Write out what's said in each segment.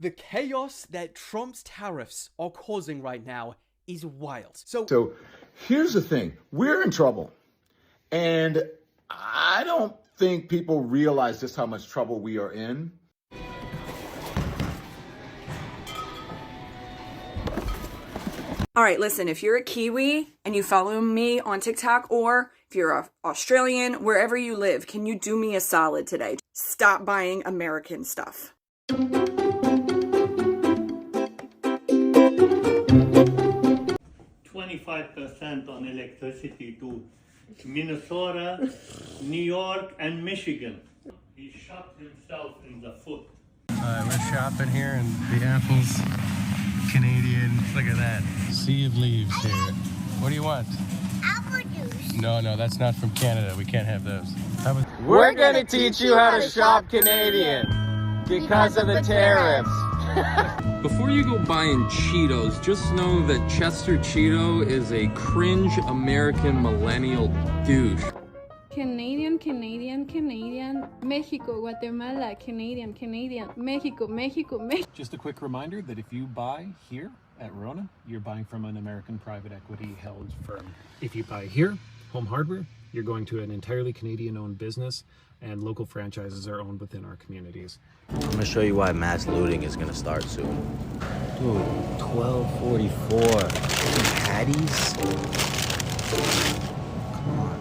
The chaos that Trump's tariffs are causing right now is wild. So here's the thing. We're in trouble. And I don't think people realize just how much trouble we are in. All right, listen, if you're a Kiwi and you follow me on TikTok, or if you're Australian, wherever you live, can you do me a solid today? Stop buying American stuff. 25% on electricity to Minnesota, New York, and Michigan. He shot himself in the foot. We're shopping here and the apples, Canadian. Look at that. Sea of leaves here. What do you want? Apple juice. No, that's not from Canada. We can't have those. We're gonna teach you how to shop Canadian because of the tariffs. Before you go buying Cheetos, just know that Chester Cheeto is a cringe American millennial douche. Canadian, Mexico, Guatemala, Canadian, Mexico. Just a quick reminder that if you buy here at Rona, you're buying from an American private equity held firm. If you buy here, Home Hardware, you're going to an entirely Canadian-owned business, and local franchises are owned within our communities. I'm gonna show you why mass looting is gonna start soon. Dude, $12.44. Patties? Come on.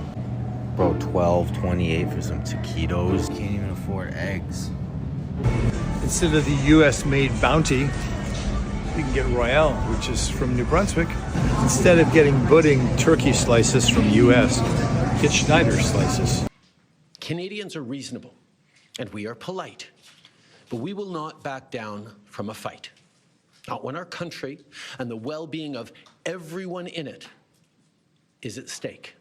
Bro, $12.28 for some taquitos. Can't even afford eggs. Instead of the US-made Bounty, you can get Royale, which is from New Brunswick. Instead of getting Budding turkey slices from US, get Schneider slices. Canadians are reasonable, and we are polite, but we will not back down from a fight. Not when our country and the well-being of everyone in it is at stake.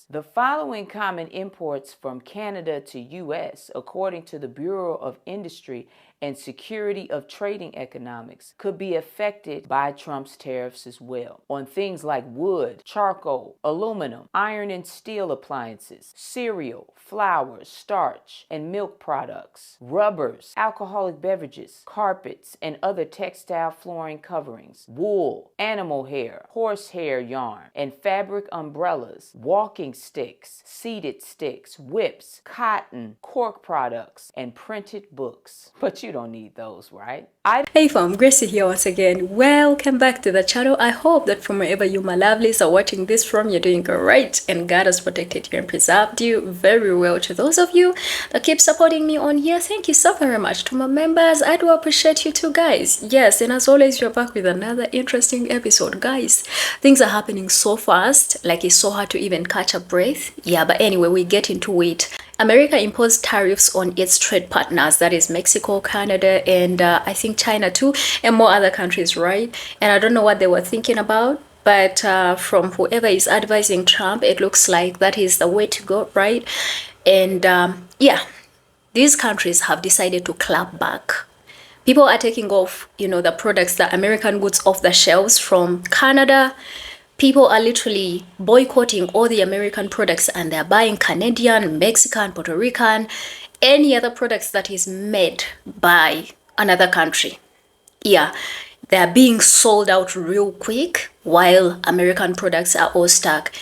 The following common imports from Canada to U.S., according to the Bureau of Industry and Security of Trading Economics, could be affected by Trump's tariffs as well, on things like wood, charcoal, aluminum, iron and steel appliances, cereal, flour, starch, and milk products, rubbers, alcoholic beverages, carpets, and other textile flooring coverings, wool, animal hair, horsehair yarn, and fabric umbrellas, walking sticks, seated sticks, whips, cotton, cork products, and printed books. But you don't need those, right? Hey fam, Gracie here once again. Welcome back to the channel. I hope that from wherever you my lovelies are watching this from, you're doing great and God has protected you and preserved you very well. To those of you that keep supporting me on here, thank you so very much. To my members, I do appreciate you too, guys. Yes, and as always, you're back with another interesting episode. Guys, things are happening so fast, like it's so hard to even catch a breath. Yeah, but anyway, we get into it. America imposed tariffs on its trade partners, that is Mexico, Canada, and I think China too, and more other countries, right? And I don't know what they were thinking about, but from whoever is advising Trump, it looks like that is the way to go, right? And yeah, these countries have decided to clap back. People are taking off, the products, the American goods off the shelves from Canada. People are literally boycotting all the American products and they're buying Canadian, Mexican, Puerto Rican, any other products that is made by another country. Yeah, they're being sold out real quick while American products are all stuck.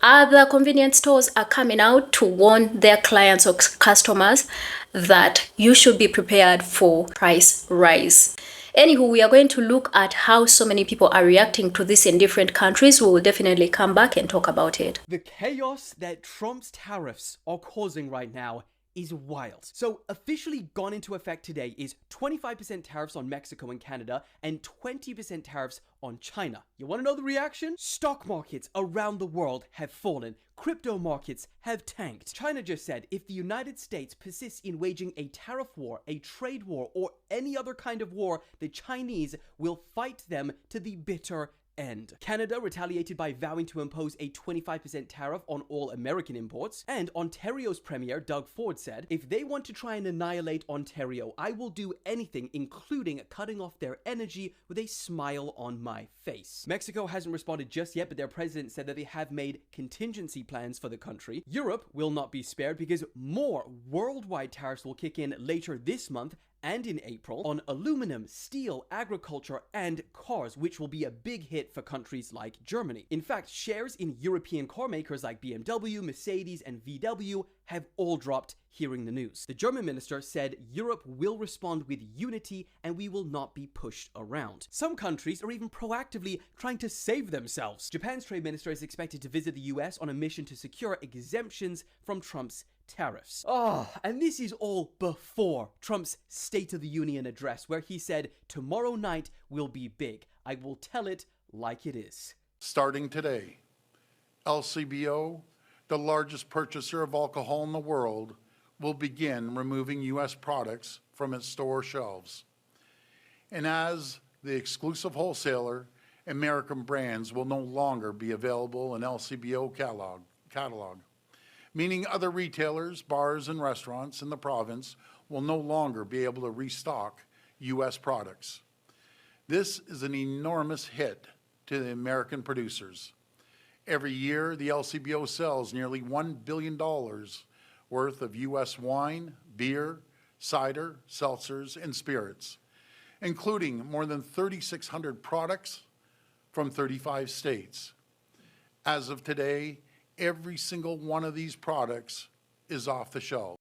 Other convenience stores are coming out to warn their clients or customers that you should be prepared for price rise. Anywho, we are going to look at how so many people are reacting to this in different countries. We will definitely come back and talk about it. The chaos that Trump's tariffs are causing right now is wild. So officially gone into effect today is 25% tariffs on Mexico and Canada and 20% tariffs on China. You want to know the reaction? Stock markets around the world have fallen. Crypto markets have tanked. China just said if the United States persists in waging a tariff war, a trade war, or any other kind of war, the Chinese will fight them to the bitter end. Canada retaliated by vowing to impose a 25% tariff on all American imports, and Ontario's Premier Doug Ford said, if they want to try and annihilate Ontario, I will do anything, including cutting off their energy, with a smile on my face. Mexico hasn't responded just yet, but their president said that they have made contingency plans for the country. Europe will not be spared because more worldwide tariffs will kick in later this month, and in April on aluminum, steel, agriculture, and cars, which will be a big hit for countries like Germany. In fact, shares in European car makers like BMW, Mercedes, and VW have all dropped hearing the news. The German minister said Europe will respond with unity and we will not be pushed around. Some countries are even proactively trying to save themselves. Japan's trade minister is expected to visit the US on a mission to secure exemptions from Trump's tariffs. Oh, and this is all before Trump's State of the Union address, where he said, tomorrow night will be big. I will tell it like it is. Starting today, LCBO, the largest purchaser of alcohol in the world, will begin removing U.S. products from its store shelves. And as the exclusive wholesaler, American brands will no longer be available in LCBO catalog, meaning other retailers, bars, and restaurants in the province will no longer be able to restock U.S. products. This is an enormous hit to the American producers. Every year, the LCBO sells nearly $1 billion worth of U.S. wine, beer, cider, seltzers, and spirits, including more than 3,600 products from 35 states. As of today, every single one of these products is off the shelf.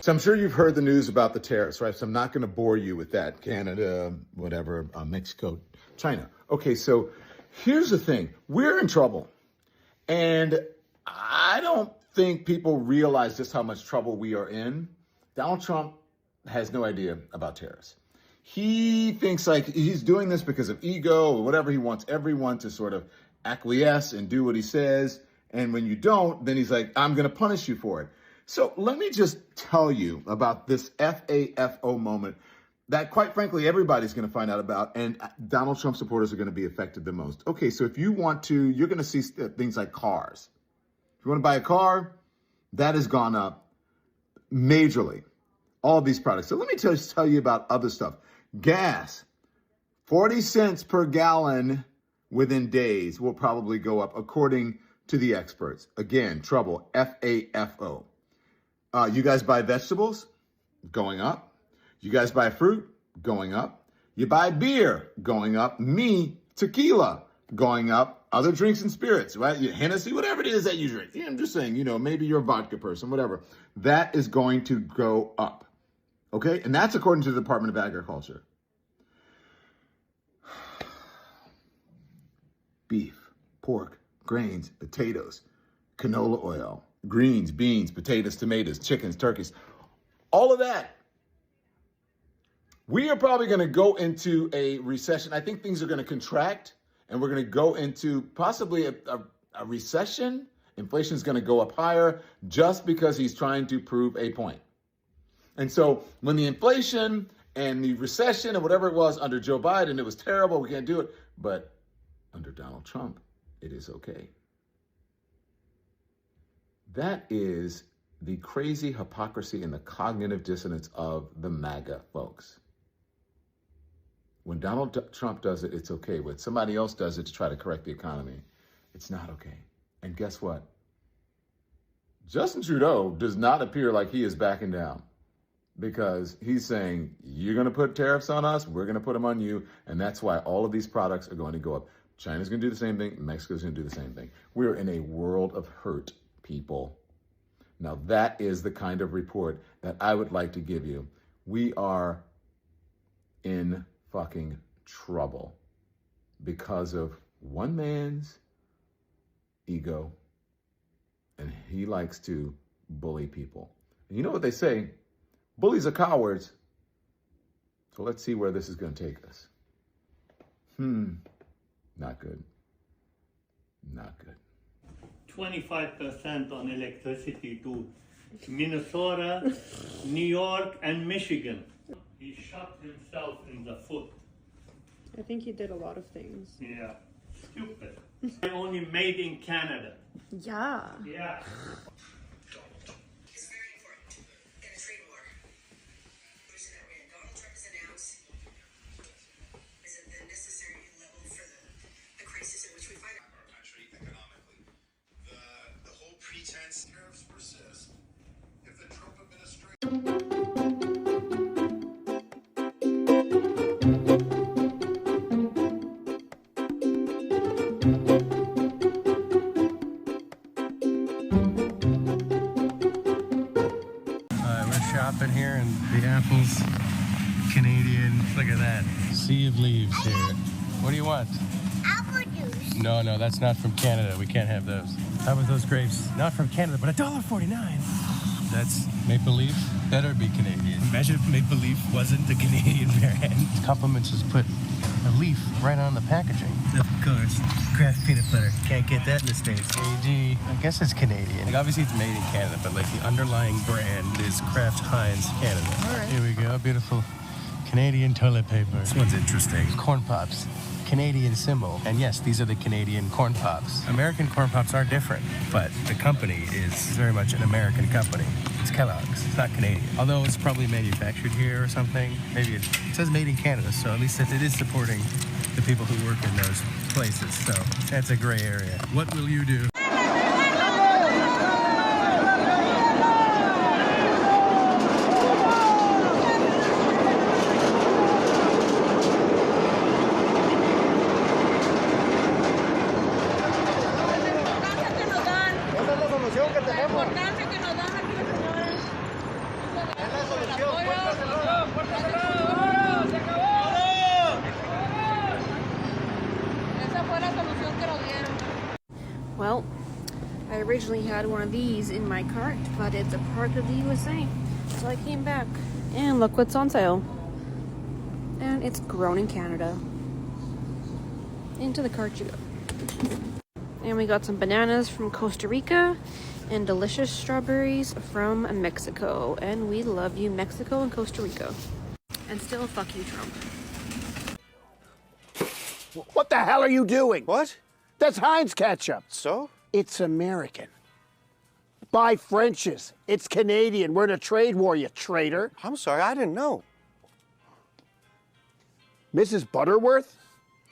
So I'm sure you've heard the news about the tariffs, right? So I'm not going to bore you with that. Canada, whatever, Mexico, China. Okay, so here's the thing. We're in trouble. And I don't think people realize just how much trouble we are in. Donald Trump has no idea about tariffs. He thinks like he's doing this because of ego or whatever. He wants everyone to sort of acquiesce and do what he says. And when you don't, then he's like, I'm going to punish you for it. So let me just tell you about this FAFO moment that, quite frankly, everybody's going to find out about, and Donald Trump supporters are going to be affected the most. Okay, so if you want to, you're going to see things like cars. If you want to buy a car, that has gone up majorly. All these products. So let me just tell you about other stuff. Gas, 40 cents per gallon within days will probably go up, according to the experts. Again, trouble, FAFO. You guys buy vegetables? Going up. You guys buy fruit? Going up. You buy beer? Going up. Me, tequila? Going up. Other drinks and spirits, right? Hennessy, whatever it is that you drink. Yeah, I'm just saying, maybe you're a vodka person, whatever. That is going to go up. Okay? And that's according to the Department of Agriculture. Beef, pork, grains, potatoes, canola oil, greens, beans, potatoes, tomatoes, chickens, turkeys, all of that. We are probably going to go into a recession. I think things are going to contract, and we're going to go into possibly a recession. Inflation is going to go up higher just because he's trying to prove a point. And so when the inflation and the recession and whatever it was under Joe Biden, it was terrible. We can't do it. But under Donald Trump, it is okay. That is the crazy hypocrisy and the cognitive dissonance of the MAGA folks. When Donald Trump does it, it's okay. When somebody else does it to try to correct the economy, it's not okay. And guess what? Justin Trudeau does not appear like he is backing down, because he's saying, you're going to put tariffs on us, we're going to put them on you, and that's why all of these products are going to go up. China's going to do the same thing. Mexico's going to do the same thing. We're in a world of hurt, people. Now, that is the kind of report that I would like to give you. We are in fucking trouble because of one man's ego, and he likes to bully people. And you know what they say? Bullies are cowards. So let's see where this is going to take us. Not good. Not good. 25% on electricity to Minnesota, New York, and Michigan. He shot himself in the foot. I think he did a lot of things. Yeah, stupid. Only made in Canada. Yeah. Yeah. We're shopping here and the apples, Canadian. Look at that. Sea of leaves here. What do you want? Apple juice. No, that's not from Canada. We can't have those. How about those grapes? Not from Canada, but $1.49. That's Maple Leaf. Better be Canadian. Imagine if Maple Leaf wasn't the Canadian brand. Compliments has put a leaf right on the packaging. Of course. Kraft peanut butter. Can't get that in the States. AG. I guess it's Canadian. Like, obviously it's made in Canada, but like the underlying brand is Kraft Heinz Canada. All right. Here we go. Beautiful Canadian toilet paper. This one's interesting. Corn Pops. Canadian symbol. And yes, these are the Canadian Corn Pops. American Corn Pops are different, but the company is very much an American company. It's Kellogg's. It's not Canadian. Although it's probably manufactured here or something. Maybe it says made in Canada, so at least it is supporting the people who work in those places. So that's a gray area. What will you do? Well, I originally had one of these in my cart, but it's a part of the USA. So I came back and look what's on sale. And it's grown in Canada. Into the cart you go. And we got some bananas from Costa Rica and delicious strawberries from Mexico. And we love you, Mexico and Costa Rica. And still, fuck you, Trump. What the hell are you doing? What? That's Heinz ketchup. So? It's American. Buy French's. It's Canadian. We're in a trade war, you traitor. I'm sorry, I didn't know. Mrs. Butterworth?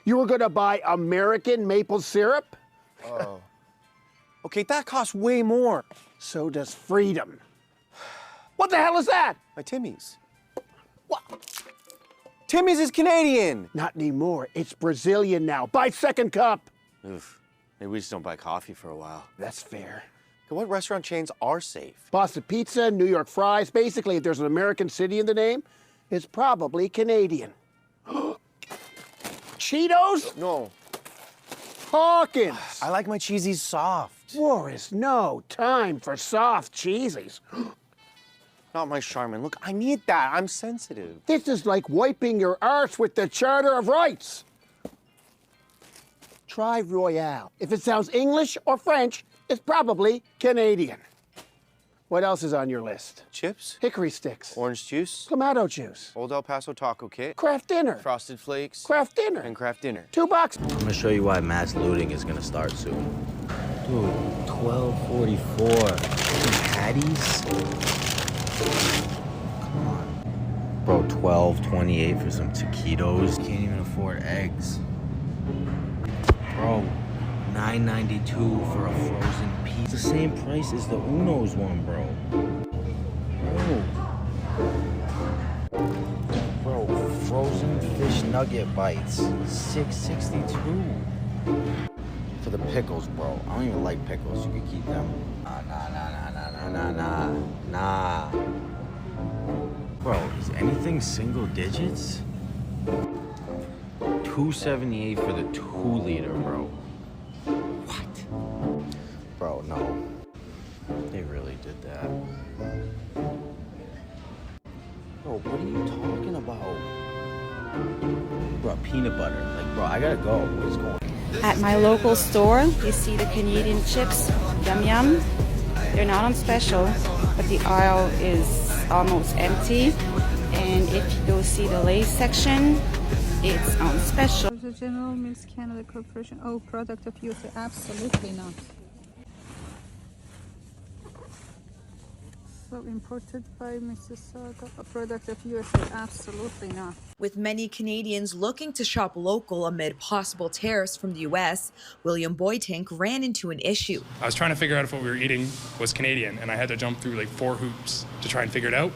You were gonna buy American maple syrup? Oh. Okay, that costs way more. So does freedom. What the hell is that? My Timmy's. What? Timmy's is Canadian. Not anymore. It's Brazilian now. Buy second cup. Oof. Maybe we just don't buy coffee for a while. That's fair. Okay, what restaurant chains are safe? Boston Pizza, New York Fries. Basically, if there's an American city in the name, it's probably Canadian. Cheetos? No. Hawkins. I like my cheesies soft. War is no time for soft cheesies. Not my Charmin. Look, I need that. I'm sensitive. This is like wiping your arse with the Charter of Rights. Try Royale. If it sounds English or French, it's probably Canadian. What else is on your list? Chips? Hickory sticks. Orange juice? Clamato juice. Old El Paso taco kit? Kraft dinner. Frosted flakes? Kraft dinner. And Kraft dinner. $2. I'm gonna show you why mass looting is gonna start soon. Dude, $12.44. Patties? Come on. Bro, $12.28 for some taquitos. Can't even afford eggs. Bro, $9.92 for a frozen pizza. The same price as the Uno's one, bro. Bro, frozen fish nugget bites, $6.62. For the pickles, bro. I don't even like pickles. You can keep them. Nah. Bro, is anything single digits? $2.78 for the 2-liter, bro. What? Bro, no. They really did that. Bro, what are you talking about? Bro, peanut butter. Like, bro, I gotta go. What is going on? At my local store, you see the Canadian chips, Yum Yum. They're not on special, but the aisle is almost empty. And if you go see the Lay's section, it's on special. The General Mills Canada Corporation. Oh, product of USA. Absolutely not. So imported by Mississauga. A product of USA. Absolutely not. With many Canadians looking to shop local amid possible tariffs from the U.S., William Boytink ran into an issue. I was trying to figure out if what we were eating was Canadian, and I had to jump through like 4 hoops to try and figure it out.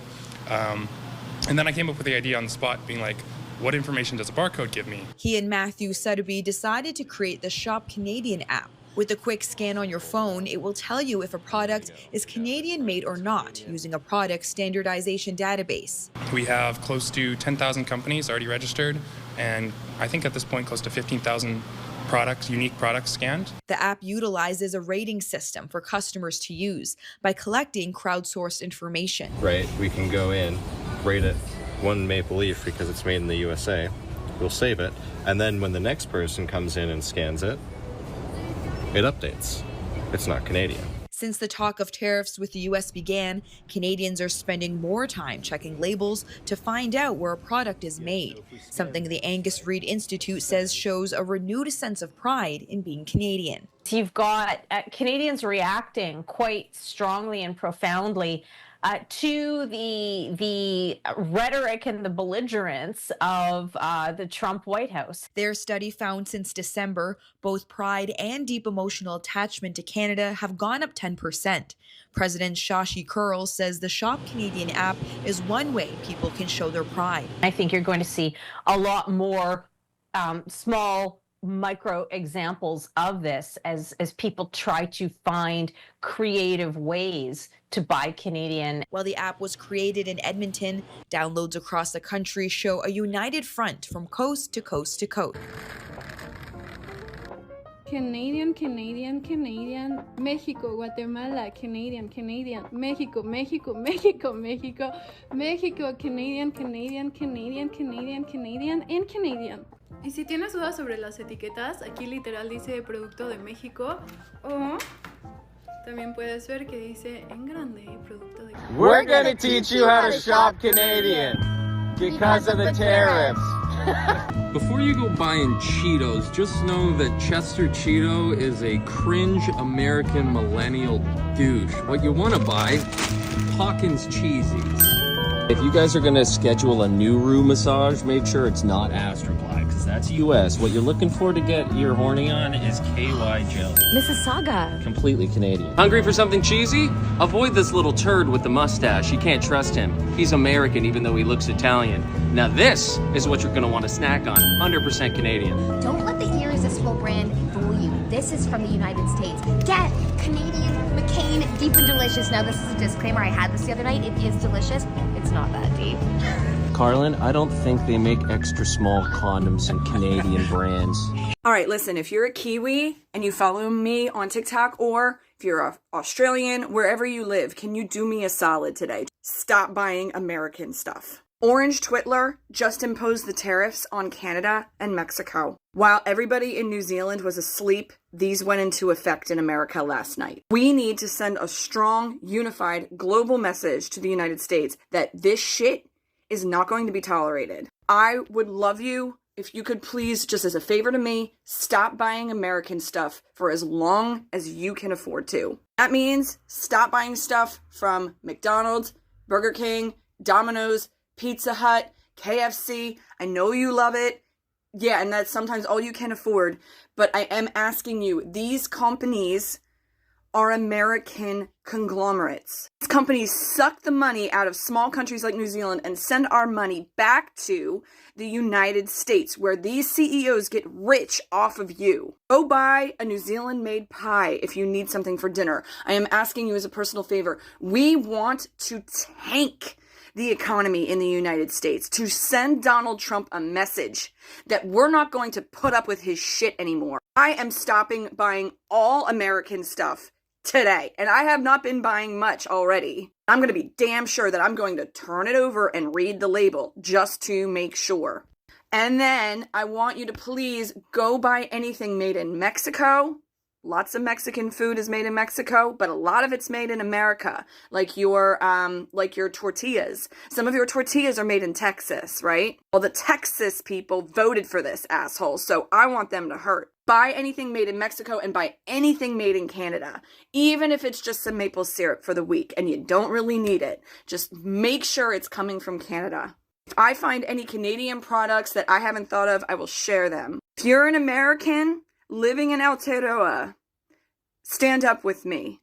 And then I came up with the idea on the spot, being like, what information does a barcode give me? He and Matthew Sotheby decided to create the Shop Canadian app. With a quick scan on your phone, it will tell you if a product is Canadian made or not, using a product standardization database. We have close to 10,000 companies already registered, and I think at this point close to 15,000 unique products scanned. The app utilizes a rating system for customers to use by collecting crowdsourced information. Right, we can go in, rate it one maple leaf because it's made in the USA. We'll save it, and then when the next person comes in and scans it, it updates. It's not Canadian. Since the talk of tariffs with the U.S. began, Canadians are spending more time checking labels to find out where a product is made, something the Angus Reid Institute says shows a renewed sense of pride in being Canadian. You've got Canadians reacting quite strongly and profoundly to the rhetoric and the belligerence of the Trump White House. Their study found since December, both pride and deep emotional attachment to Canada have gone up 10%. President Shashi Kurl says the Shop Canadian app is one way people can show their pride. I think you're going to see a lot more small micro examples of this as people try to find creative ways to buy Canadian. While the app was created in Edmonton, downloads across the country show a united front from coast to coast to coast. Canadian, Canadian, Canadian, Mexico, Guatemala, Canadian, Canadian, México, México, México, México, México, Canadian, Canadian, Canadian, Canadian, Canadian, and Canadian. Y si tienes dudas sobre las etiquetas, aquí literal dice producto de México o también puedes ver que dice en grande producto de Canadá. We're gonna teach you how to shop Canadian because of the tariffs. Before you go buying Cheetos, just know that Chester Cheeto is a cringe American millennial douche. What you want to buy, Hawkins Cheesies. If you guys are gonna schedule a Nuru massage, make sure it's not Astroglide, because that's US. What you're looking for to get your horny on is KY jelly. Mississauga. Completely Canadian. Hungry for something cheesy? Avoid this little turd with the mustache. You can't trust him. He's American even though he looks Italian. Now this is what you're gonna want to snack on. 100% Canadian. Don't let the irresistible brand fool you. This is from the United States. Get Canadian McCain Deep and Delicious. Now this is a disclaimer. I had this the other night. It is delicious. It's not that deep. Carlin, I don't think they make extra small condoms in Canadian brands. All right, listen, if you're a Kiwi and you follow me on TikTok, or if you're Australian, wherever you live, can you do me a solid today? Stop buying American stuff. Orange Twitler just imposed the tariffs on Canada and Mexico. While everybody in New Zealand was asleep, these went into effect in America last night. We need to send a strong, unified, global message to the United States that this shit is not going to be tolerated. I would love you if you could please, just as a favor to me, stop buying American stuff for as long as you can afford to. That means stop buying stuff from McDonald's, Burger King, Domino's, Pizza Hut, KFC. I know you love it. Yeah, and that's sometimes all you can afford. But I am asking you, these companies are American conglomerates. These companies suck the money out of small countries like New Zealand and send our money back to the United States, where these CEOs get rich off of you. Go buy a New Zealand-made pie if you need something for dinner. I am asking you as a personal favor. We want to tank the economy in the United States, to send Donald Trump a message that we're not going to put up with his shit anymore. I am stopping buying all American stuff today, and I have not been buying much already. I'm going to be damn sure that I'm going to turn it over and read the label just to make sure. And then I want you to please go buy anything made in Mexico. Lots of Mexican food is made in Mexico, but a lot of it's made in America, like your tortillas. Some of your tortillas are made in Texas, right? Well, the Texas people voted for this asshole, so I want them to hurt. Buy anything made in Mexico and buy anything made in Canada, even if it's just some maple syrup for the week and you don't really need it. Just make sure it's coming from Canada. If I find any Canadian products that I haven't thought of, I will share them. If you're an American living in Aotearoa, stand up with me.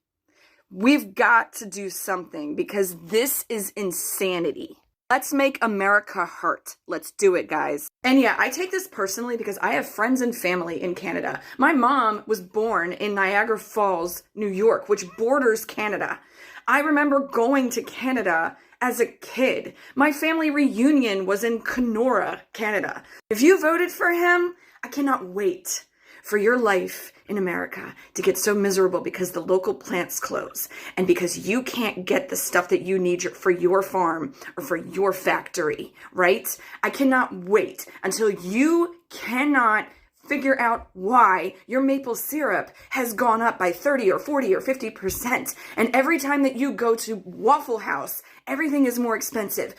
We've got to do something because this is insanity. Let's make America hurt. Let's do it, guys. And yeah, I take this personally because I have friends and family in Canada. My mom was born in Niagara Falls, New York, which borders Canada. I remember going to Canada as a kid. My family reunion was in Kenora, Canada. If you voted for him, I cannot wait for your life in America to get so miserable because the local plants close and because you can't get the stuff that you need for your farm or for your factory, right? I cannot wait until you cannot figure out why your maple syrup has gone up by 30 or 40 or 50%. And every time that you go to Waffle House, everything is more expensive.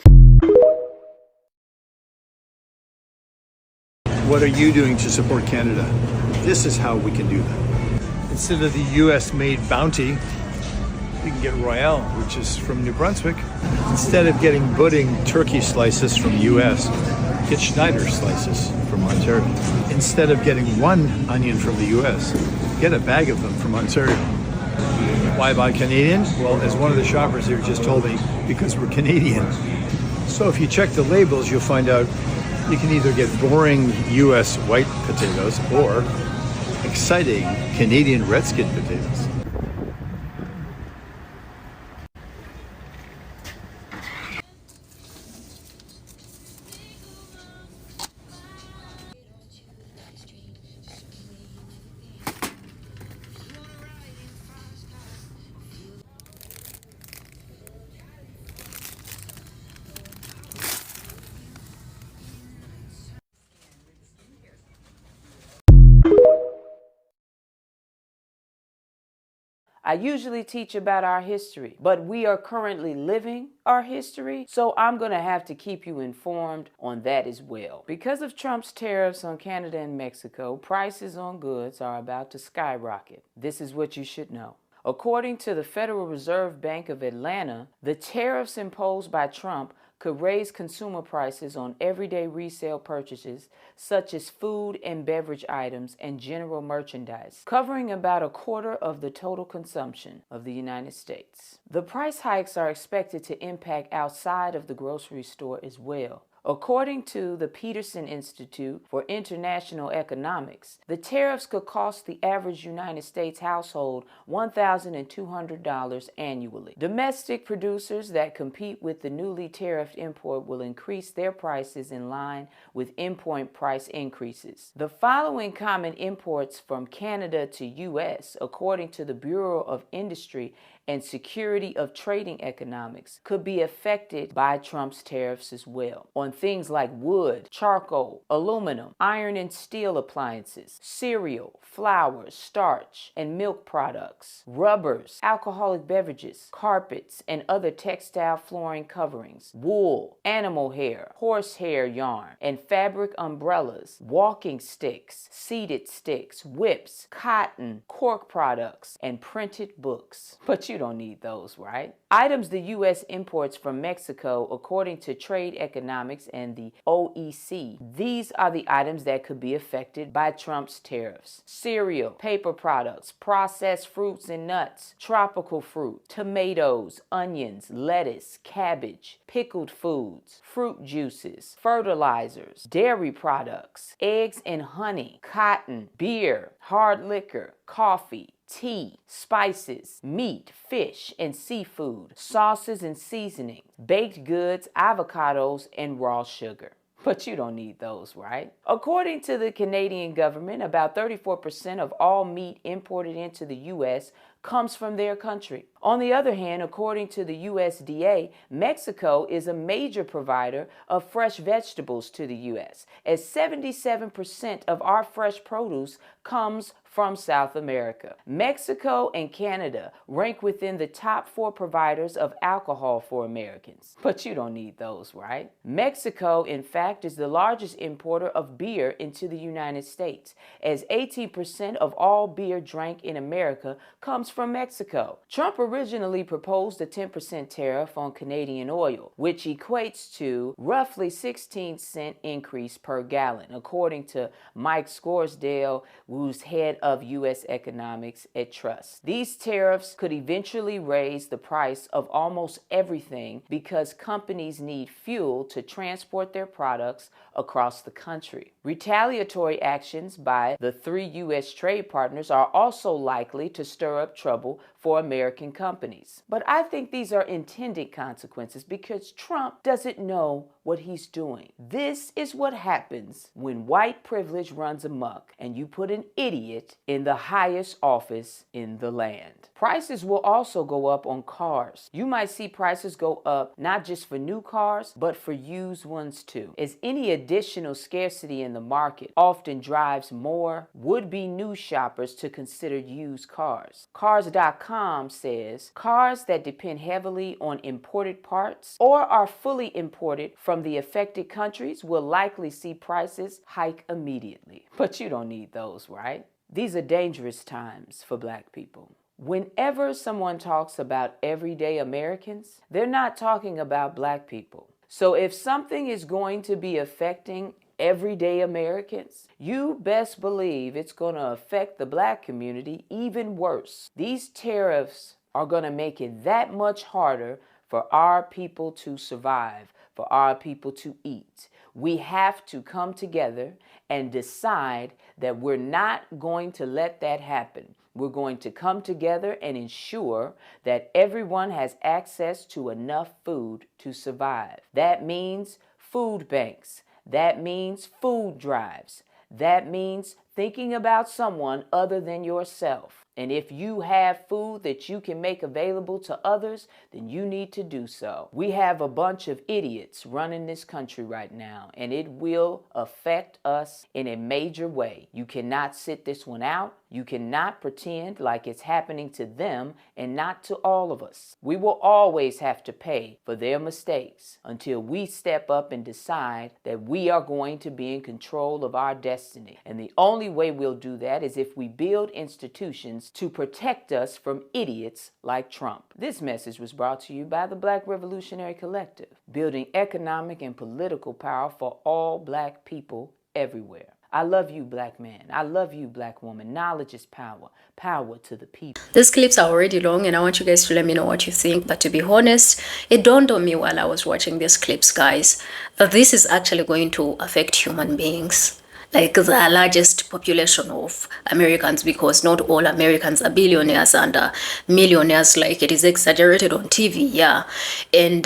What are you doing to support Canada? This is how we can do that. Instead of the US-made bounty, you can get Royale, which is from New Brunswick. Instead of getting Budding turkey slices from the US, get Schneider slices from Ontario. Instead of getting one onion from the US, get a bag of them from Ontario. Why buy Canadian? Well, as one of the shoppers here just told me, because we're Canadian. So if you check the labels, you'll find out you can either get boring US white potatoes or exciting Canadian red skin potatoes. I usually teach about our history, but we are currently living our history, so I'm going to have to keep you informed on that as well. Because of Trump's tariffs on Canada and Mexico, prices on goods are about to skyrocket. This is what you should know. According to the Federal Reserve Bank of Atlanta, the tariffs imposed by Trump could raise consumer prices on everyday resale purchases such as food and beverage items and general merchandise, covering about a quarter of the total consumption of the United States. The price hikes are expected to impact outside of the grocery store as well. According to the Peterson Institute for International Economics, the tariffs could cost the average United States household $1,200 annually. Domestic producers that compete with the newly tariffed import will increase their prices in line with import price increases. The following common imports from Canada to U.S., according to the Bureau of Industry and Security of Trading Economics, could be affected by Trump's tariffs as well, on things like wood, charcoal, aluminum, iron and steel appliances, cereal, flour, starch, and milk products, rubbers, alcoholic beverages, carpets, and other textile flooring coverings, wool, animal hair, horsehair yarn, and fabric umbrellas, walking sticks, seated sticks, whips, cotton, cork products, and printed books. But you don't need those, right? Items the U.S. imports from Mexico, according to Trade Economics and the OEC. These are the items that could be affected by Trump's tariffs: cereal, paper products, processed fruits and nuts, tropical fruit, tomatoes, onions, lettuce, cabbage, pickled foods, fruit juices, fertilizers, dairy products, eggs and honey, cotton, beer, hard liquor, coffee, tea, spices, meat, fish, and seafood, sauces and seasonings, baked goods, avocados, and raw sugar. But you don't need those, right? According to the Canadian government, about 34% of all meat imported into the U.S. comes from their country. On the other hand, according to the USDA, Mexico is a major provider of fresh vegetables to the U.S., as 77% of our fresh produce comes from South America. Mexico and Canada rank within the top 4 providers of alcohol for Americans. But you don't need those, right? Mexico, in fact, is the largest importer of beer into the United States, as 18% of all beer drank in America comes from Mexico. Trump originally proposed a 10% tariff on Canadian oil, which equates to roughly 16-cent increase per gallon, according to Mike Scarsdale, who's head of U.S. economics at Trust. These tariffs could eventually raise the price of almost everything because companies need fuel to transport their products across the country. Retaliatory actions by the three U.S. trade partners are also likely to stir up trouble for American companies. But I think these are intended consequences because Trump doesn't know what he's doing. This is what happens when white privilege runs amok and you put an idiot in the highest office in the land. Prices will also go up on cars. You might see prices go up not just for new cars, but for used ones too, as any additional scarcity in the market often drives more would-be new shoppers to consider used cars. Cars.com says cars that depend heavily on imported parts or are fully imported from the affected countries will likely see prices hike immediately. But you don't need those, right? These are dangerous times for Black people. Whenever someone talks about everyday Americans, they're not talking about Black people. So if something is going to be affecting everyday Americans, you best believe it's going to affect the Black community even worse. These tariffs are going to make it that much harder for our people to survive, for our people to eat. We have to come together and decide that we're not going to let that happen. We're going to come together and ensure that everyone has access to enough food to survive. That means food banks. That means food drives. That means thinking about someone other than yourself. And if you have food that you can make available to others, then you need to do so. We have a bunch of idiots running this country right now, and it will affect us in a major way. You cannot sit this one out. You cannot pretend like it's happening to them and not to all of us. We will always have to pay for their mistakes until we step up and decide that we are going to be in control of our destiny. And the only way we'll do that is if we build institutions to protect us from idiots like Trump. This message was brought to you by the Black Revolutionary Collective, building economic and political power for all Black people everywhere. I love you, Black man. I love you, Black woman. Knowledge is power. Power to the people. These clips are already long and I want you guys to let me know what you think. But to be honest, it dawned on me while I was watching these clips, guys, that this is actually going to affect human beings. Like the largest population of Americans, because not all Americans are billionaires and millionaires like it is exaggerated on TV, yeah. And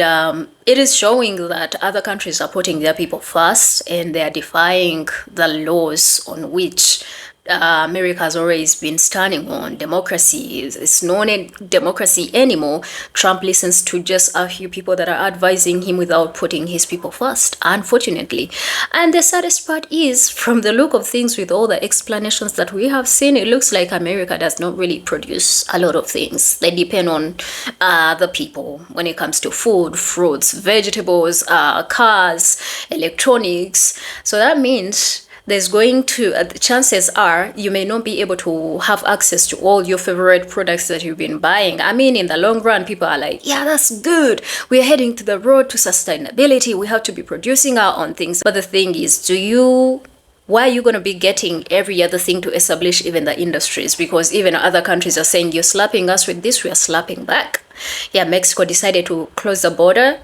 it is showing that other countries are putting their people first and they are defying the laws on which America has always been standing on. Democracy is not a democracy anymore. Trump listens to just a few people that are advising him without putting his people first, unfortunately. And the saddest part is, from the look of things, with all the explanations that we have seen, it looks like America does not really produce a lot of things. They depend on the people when it comes to food, fruits, vegetables, cars, electronics. So that means there's going to, the chances are you may not be able to have access to all your favorite products that you've been buying. I mean, in the long run, people are like, yeah, that's good. We're heading to the road to sustainability. We have to be producing our own things. But the thing is, why are you going to be getting every other thing to establish even the industries? Because even other countries are saying, you're slapping us with this, we are slapping back. Yeah, Mexico decided to close the border.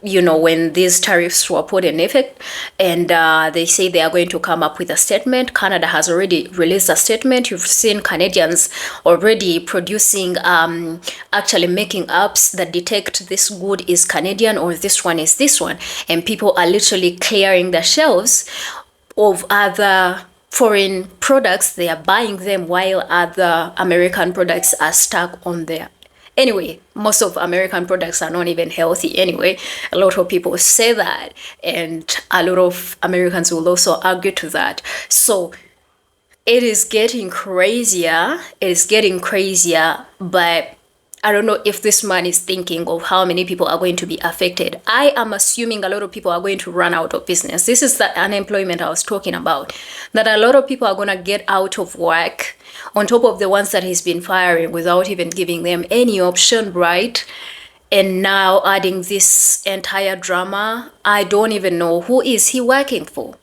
When these tariffs were put in effect, and they say they are going to come up with a statement. Canada has already released a statement. You've seen Canadians already producing, actually making apps that detect this good is Canadian or this one is this one. And people are literally clearing the shelves of other foreign products. They are buying them while other American products are stuck on there. Anyway, most of American products are not even healthy anyway. A lot of people say that, and a lot of Americans will also argue to that. So it is getting crazier. It is getting crazier, but I don't know if this man is thinking of how many people are going to be affected. I am assuming a lot of people are going to run out of business. This is the unemployment I was talking about, that a lot of people are going to get out of work on top of the ones that he's been firing without even giving them any option, right? And now adding this entire drama, I don't even know who is he working for.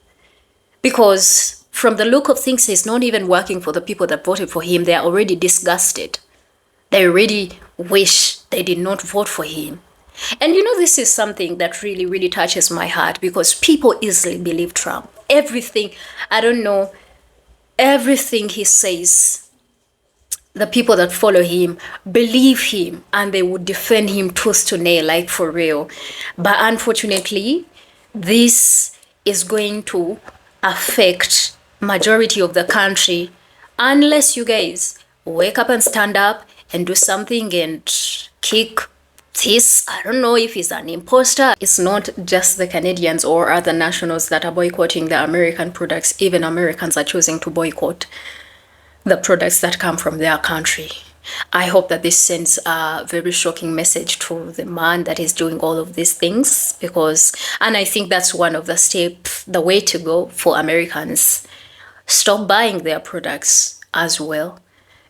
Because from the look of things, he's not even working for the people that voted for him. They are already disgusted. They already wish they did not vote for him. And you know, this is something that really, really touches my heart, because people easily believe Trump. Everything, I don't know, everything he says, the people that follow him believe him and they would defend him tooth to nail, like for real. But unfortunately, this is going to affect majority of the country unless you guys wake up and stand up and do something and kick this. I don't know if he's an imposter. It's not just the Canadians or other nationals that are boycotting the American products. Even Americans are choosing to boycott the products that come from their country. I hope that this sends a very shocking message to the man that is doing all of these things, and I think that's one of the steps, the way to go for Americans. Stop buying their products as well.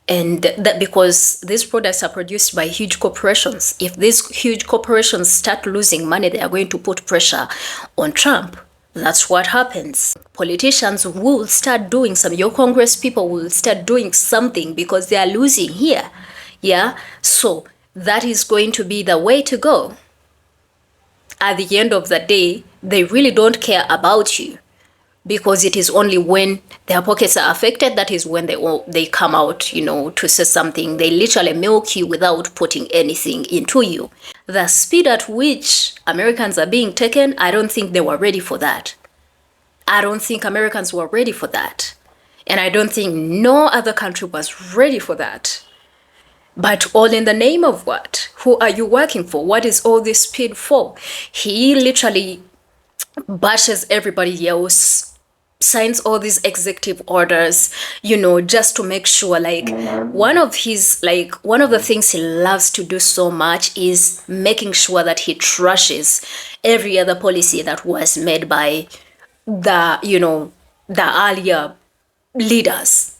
And that because these products are produced by huge corporations. If these huge corporations start losing money, they are going to put pressure on Trump. That's what happens. Politicians will start doing some. Your Congress people will start doing something because they are losing here. Yeah? So that is going to be the way to go. At the end of the day, they really don't care about you, because it is only when their pockets are affected that is when they come out, you know, to say something. They literally milk you without putting anything into you. The speed at which Americans are being taken, I don't think they were ready for that. I don't think Americans were ready for that. And I don't think no other country was ready for that. But all in the name of what? Who are you working for? What is all this speed for? He literally bashes everybody else, signs all these executive orders, you know, just to make sure, like, one of the things he loves to do so much is making sure that he trashes every other policy that was made by the earlier leaders.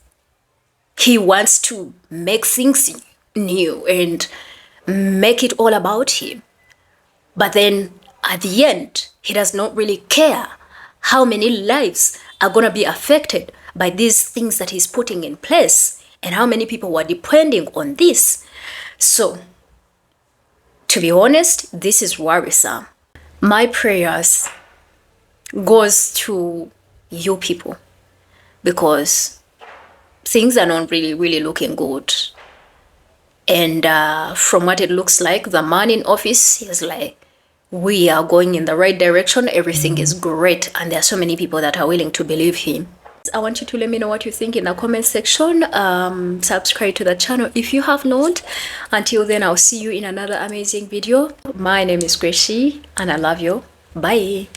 He wants to make things new and make it all about him. But then at the end, he does not really care how many lives are going to be affected by these things that he's putting in place and how many people were depending on this. So, to be honest, this is worrisome. My prayers goes to you people, because things are not really, really looking good. And from what it looks like, the man in office is like, we are going in the right direction, everything is great, and there are so many people that are willing to believe him. I want you to let me know what you think in the comment section. Subscribe to the channel if you have not. Until then, I'll see you in another amazing video. My name is Gracie and I love you. Bye.